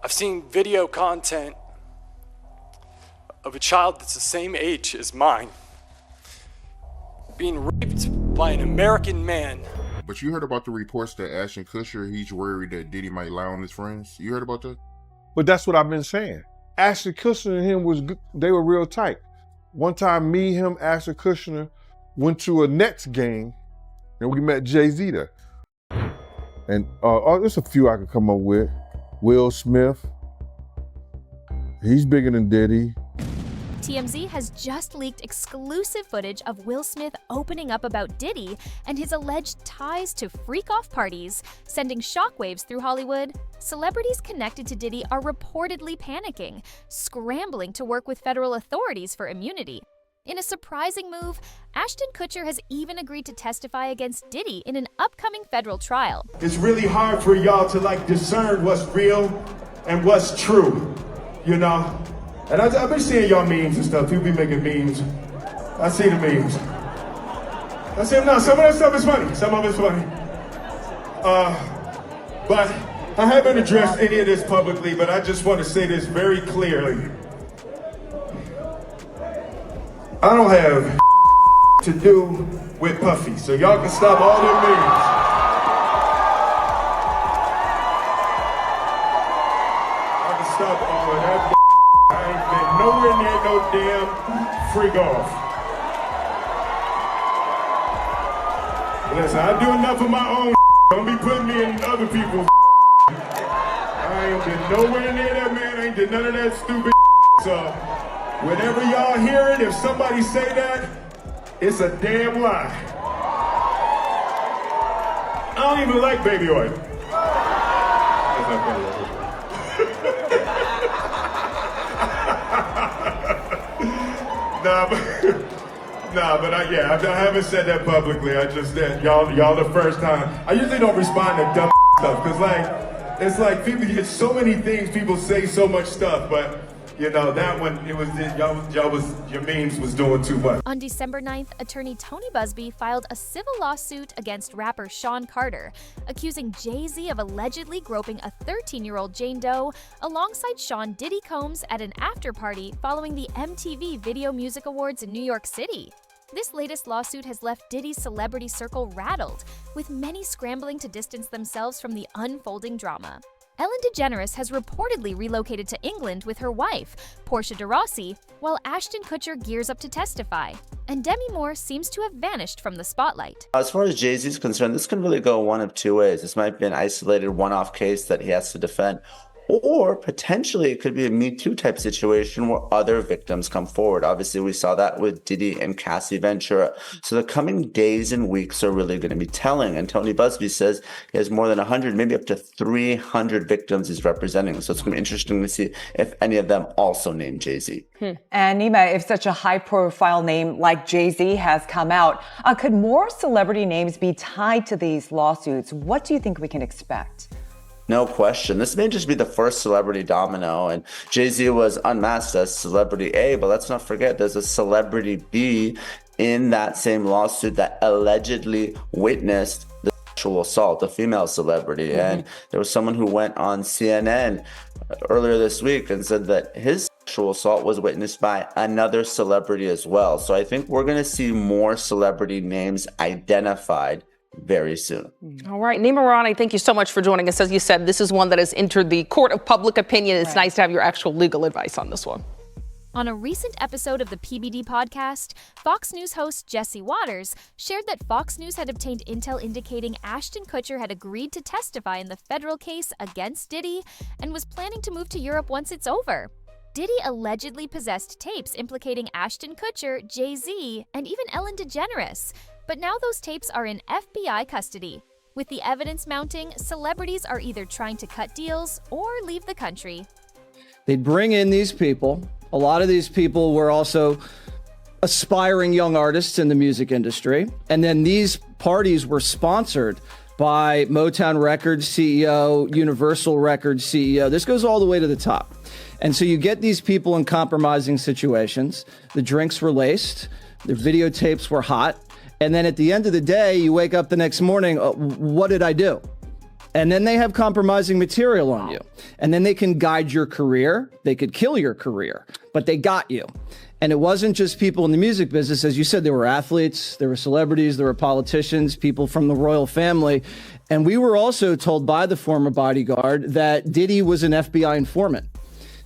I've seen video content of a child that's the same age as mine being raped by an American man. But you heard about the reports that Ashton Kutcher, he's worried that Diddy might lie on his friends. You heard about that? But that's what I've been saying. Ashton Kutcher and him they were real tight. One time, me, him, Ashton Kutcher went to a Nets game, and we met Jay-Z there. And there's a few I could come up with. Will Smith, he's bigger than Diddy. TMZ has just leaked exclusive footage of Will Smith opening up about Diddy and his alleged ties to freak-off parties, sending shockwaves through Hollywood. Celebrities connected to Diddy are reportedly panicking, scrambling to work with federal authorities for immunity. In a surprising move, Ashton Kutcher has even agreed to testify against Diddy in an upcoming federal trial. It's really hard for y'all to discern what's real and what's true, you know? And I've been seeing y'all memes and stuff. People be making memes. I see the memes. I see them now. Some of that stuff is funny. Some of it's funny. But I haven't addressed any of this publicly, but I just want to say this very clearly. I don't have to do with Puffy, so y'all can stop all them memes. I can stop all of that. I ain't been nowhere near no damn freak off. Listen, I do enough of my own. Don't be putting me in other people's. I ain't been nowhere near that, man. I ain't did none of that stupid. So, whenever y'all hear it, if somebody say that, it's a damn lie. I don't even like baby oil. I haven't said that publicly. I just said y'all the first time. I usually don't respond to dumb stuff because it's so many things people say, so much stuff, but you know that one your memes was doing too much. On December 9th, attorney Tony Busby filed a civil lawsuit against rapper Sean Carter, accusing Jay-Z of allegedly groping a 13-year-old Jane Doe alongside Sean Diddy Combs at an after-party following the MTV Video Music Awards in New York City. This latest lawsuit has left Diddy's celebrity circle rattled, with many scrambling to distance themselves from the unfolding drama. Ellen DeGeneres has reportedly relocated to England with her wife, Portia de Rossi, while Ashton Kutcher gears up to testify. And Demi Moore seems to have vanished from the spotlight. As far as Jay-Z is concerned, this can really go one of two ways. This might be an isolated one-off case that he has to defend, or potentially it could be a Me Too type situation where other victims come forward. Obviously, we saw that with Diddy and Cassie Ventura. So the coming days and weeks are really going to be telling. And Tony Busby says he has more than 100, maybe up to 300 victims he's representing. So it's going to be interesting to see if any of them also name Jay-Z. And Nima, if such a high-profile name like Jay-Z has come out, could more celebrity names be tied to these lawsuits? What do you think we can expect? No question. This may just be the first celebrity domino, and Jay-Z was unmasked as celebrity A, but let's not forget there's a celebrity B in that same lawsuit that allegedly witnessed the sexual assault, a female celebrity. And there was someone who went on CNN earlier this week and said that his sexual assault was witnessed by another celebrity as well. So I think we're going to see more celebrity names identified very soon. All right, Nima Rani, thank you so much for joining us. As you said, this is one that has entered the court of public opinion. It's nice to have your actual legal advice on this one. On a recent episode of the PBD podcast, Fox News host Jesse Waters shared that Fox News had obtained intel indicating Ashton Kutcher had agreed to testify in the federal case against Diddy and was planning to move to Europe once it's over. Diddy allegedly possessed tapes implicating Ashton Kutcher, Jay-Z, and even Ellen DeGeneres. But now those tapes are in FBI custody. With the evidence mounting, celebrities are either trying to cut deals or leave the country. They'd bring in these people. A lot of these people were also aspiring young artists in the music industry. And then these parties were sponsored by Motown Records CEO, Universal Records CEO. This goes all the way to the top. And so you get these people in compromising situations. The drinks were laced. The videotapes were hot. And then at the end of the day, you wake up the next morning, what did I do? And then they have compromising material on you. And then they can guide your career. They could kill your career, but they got you. And it wasn't just people in the music business. As you said, there were athletes, there were celebrities, there were politicians, people from the royal family. And we were also told by the former bodyguard that Diddy was an FBI informant.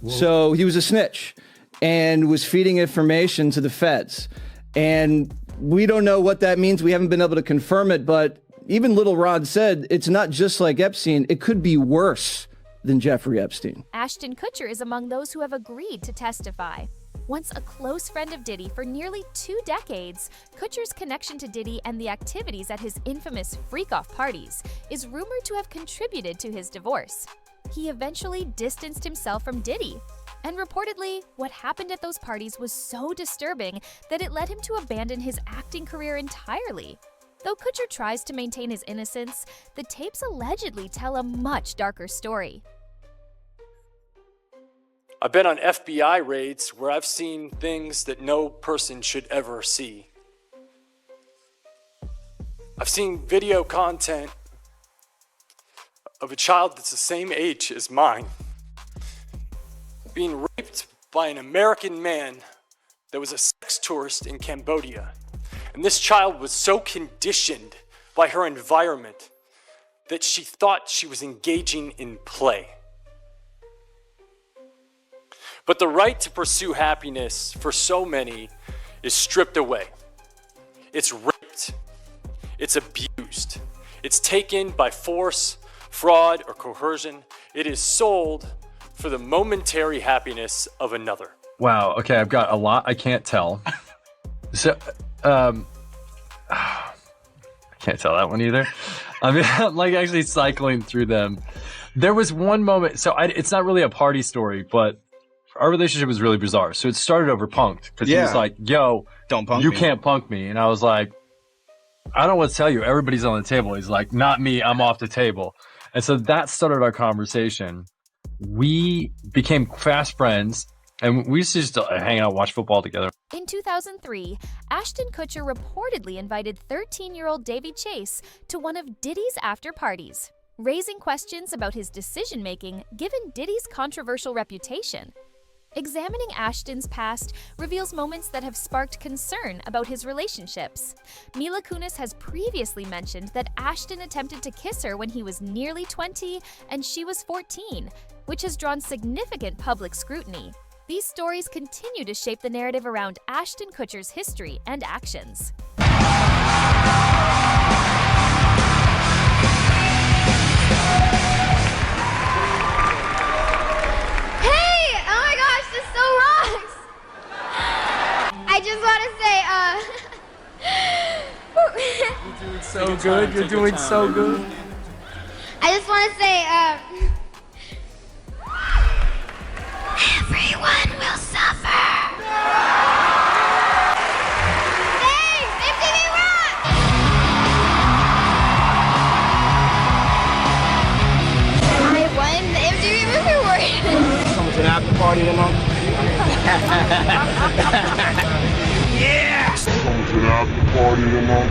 Whoa. So he was a snitch and was feeding information to the feds. And we don't know what that means. We haven't been able to confirm it, but even Little Rod said it's not just like Epstein. It could be worse than Jeffrey Epstein. Ashton Kutcher is among those who have agreed to testify. Once a close friend of Diddy for nearly 2 decades, Kutcher's connection to Diddy and the activities at his infamous freak-off parties is rumored to have contributed to his divorce. He eventually distanced himself from Diddy, and reportedly, what happened at those parties was so disturbing that it led him to abandon his acting career entirely. Though Kutcher tries to maintain his innocence, the tapes allegedly tell a much darker story. I've been on FBI raids where I've seen things that no person should ever see. I've seen video content of a child that's the same age as mine being raped by an American man that was a sex tourist in Cambodia. And this child was so conditioned by her environment that she thought she was engaging in play. But the right to pursue happiness for so many is stripped away. It's raped. It's abused. It's taken by force, fraud, or coercion. It is sold for the momentary happiness of another. Wow. Okay, I've got a lot I can't tell. So, I can't tell that one either. I mean, I'm like actually cycling through them. There was one moment. So it's not really a party story, but our relationship was really bizarre. So it started over punked because he was like, "Yo, don't punk you me. can't punk me," and I was like, "I don't know what to tell you. Everybody's on the table." He's like, "Not me. I'm off the table." And so that started our conversation. We became fast friends. And we used to just hang out, watch football together. In 2003, Ashton Kutcher reportedly invited 13-year-old Davy Chase to one of Diddy's after parties, raising questions about his decision-making given Diddy's controversial reputation. Examining Ashton's past reveals moments that have sparked concern about his relationships. Mila Kunis has previously mentioned that Ashton attempted to kiss her when he was nearly 20 and she was 14, which has drawn significant public scrutiny. These stories continue to shape the narrative around Ashton Kutcher's history and actions. Hey! Oh my gosh, this so rocks! I just want to say, You're doing so good. You're doing so good. I just want to say, everyone will suffer. Hey, MTV Rock! I won the MTV Movie Award. Coming to the after party tonight? Yeah! Coming to the after party tonight?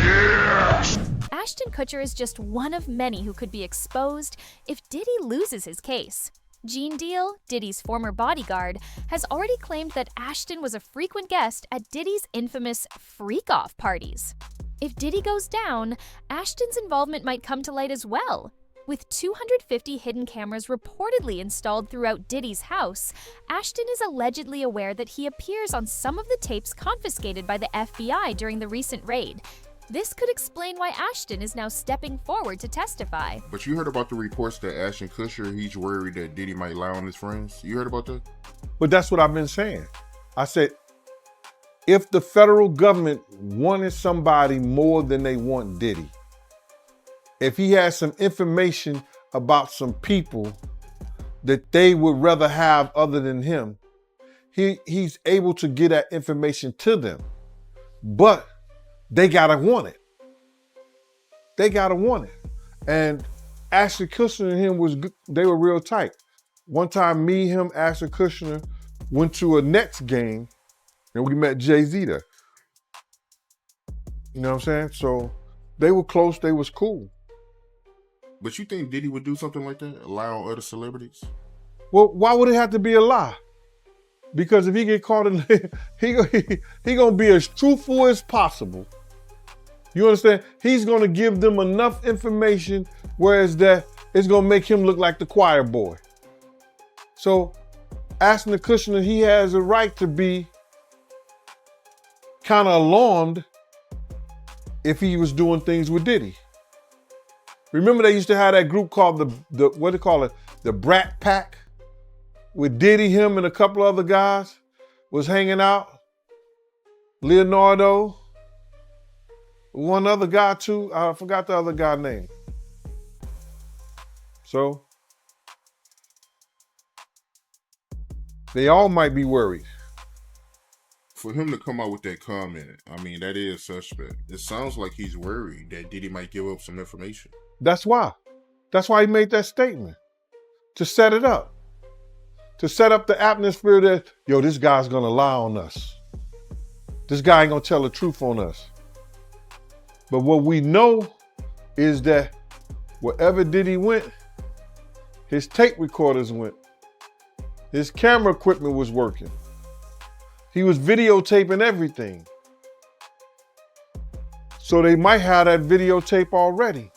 Yeah! Ashton Kutcher is just one of many who could be exposed if Diddy loses his case. Gene Deal, Diddy's former bodyguard, has already claimed that Ashton was a frequent guest at Diddy's infamous freak-off parties. If Diddy goes down, Ashton's involvement might come to light as well. With 250 hidden cameras reportedly installed throughout Diddy's house, Ashton is allegedly aware that he appears on some of the tapes confiscated by the FBI during the recent raid. This could explain why Ashton is now stepping forward to testify. But you heard about the reports that Ashton Kutcher, he's worried that Diddy might lie on his friends? You heard about that? But that's what I've been saying. I said, if the federal government wanted somebody more than they want Diddy, if he has some information about some people that they would rather have other than him, he's able to get that information to them. But they gotta want it. They gotta want it. And Ashton Kutcher and him they were real tight. One time, me, him, Ashton Kutcher went to a Nets game and we met Jay-Z there. You know what I'm saying? So they were close, they was cool. But you think Diddy would do something like that? Lie on other celebrities? Well, why would it have to be a lie? Because if he get caught in, he gonna be as truthful as possible. You understand? He's gonna give them enough information, whereas that it's gonna make him look like the choir boy. So, Ashton Kutcher, he has a right to be kind of alarmed if he was doing things with Diddy. Remember they used to have that group called the what do they call it? The Brat Pack? With Diddy, him, and a couple other guys was hanging out. Leonardo, one other guy too. I forgot the other guy's name. So, they all might be worried. For him to come out with that comment, I mean, that is suspect. It sounds like he's worried that Diddy might give up some information. That's why. That's why he made that statement. To set it up. To set up the atmosphere that, yo, this guy's gonna lie on us. This guy ain't gonna tell the truth on us. But what we know is that wherever Diddy went, his tape recorders went. His camera equipment was working. He was videotaping everything. So they might have that videotape already.